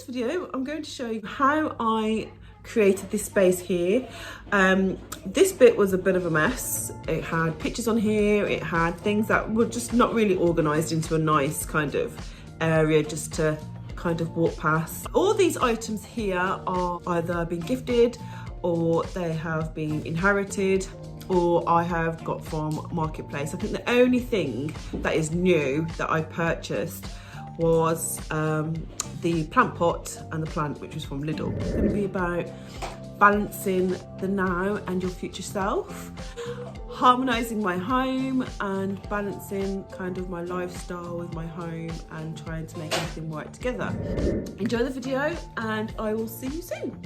this video, I'm going to show you how I created this space here. This bit was a bit of a mess. It had pictures on here, it had things that were just not really organised into a nice kind of area just to kind of walk past. All these items here are either been gifted or they have been inherited or I have got from Marketplace. I think the only thing that is new that I purchased was the plant pot and the plant, which was from Lidl. It's going to be about balancing the now and your future self, harmonising my home and balancing kind of my lifestyle with my home and trying to make everything work together. Enjoy the video and I will see you soon.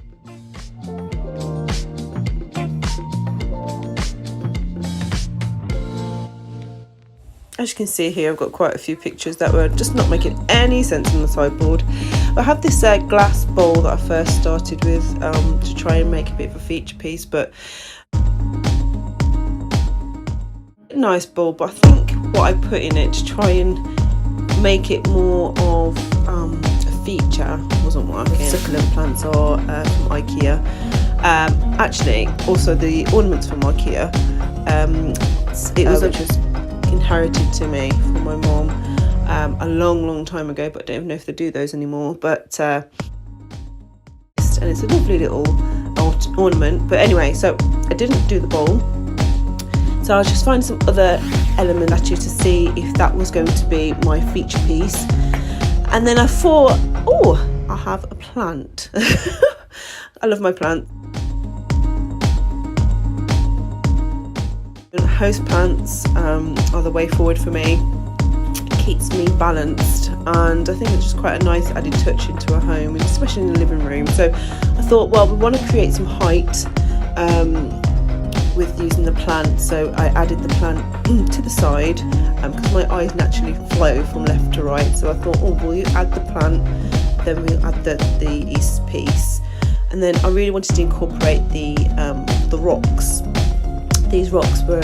As you can see here, I've got quite a few pictures that were just not making any sense on the sideboard. I have this glass bowl that I first started with to try and make a bit of a feature piece, but nice bowl, but I think what I put in it to try and make it more of a feature wasn't working. Succulent plants are from IKEA. Actually, also the ornaments from IKEA. It was just inherited to me from my mom a long time ago, but I don't even know if they do those anymore, but and it's a lovely little ornament. But anyway, so I didn't do the bowl, so I was just finding some other elements actually to see if that was going to be my feature piece. And then I thought, oh, I have a plant. I love my plant. Houseplants are the way forward for me. It keeps me balanced, and I think it's just quite a nice added touch into a home, especially in the living room. So I thought, well, we want to create some height with using the plant, so I added the plant to the side because my eyes naturally flow from left to right. So I thought, oh, will you add the plant, then we'll add the east piece. And then I really wanted to incorporate the rocks. These rocks were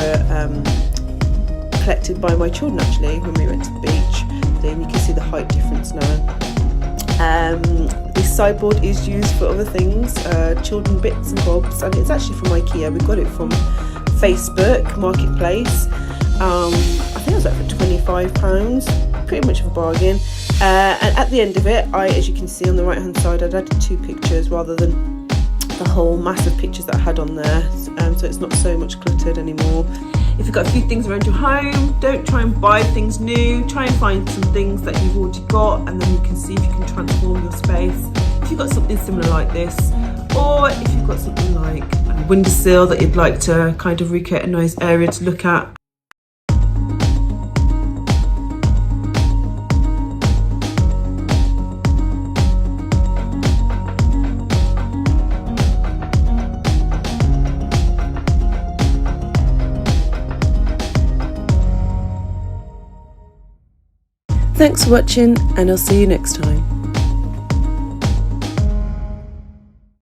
collected by my children actually when we went to the beach. Then you can see the height difference now. This sideboard is used for other things, children bits and bobs, and it's actually from IKEA. We got it from Facebook Marketplace. I think it was like for £25, pretty much of a bargain. And at the end of it, as you can see on the right hand side, I'd added 2 pictures rather than the whole massive pictures that I had on there, so it's not so much cluttered anymore. If you've got a few things around your home, don't try and buy things new. Try and find some things that you've already got, and then you can see if you can transform your space. If you've got something similar like this, or if you've got something like a windowsill that you'd like to kind of recreate a nice area to look at. Thanks for watching, and I'll see you next time.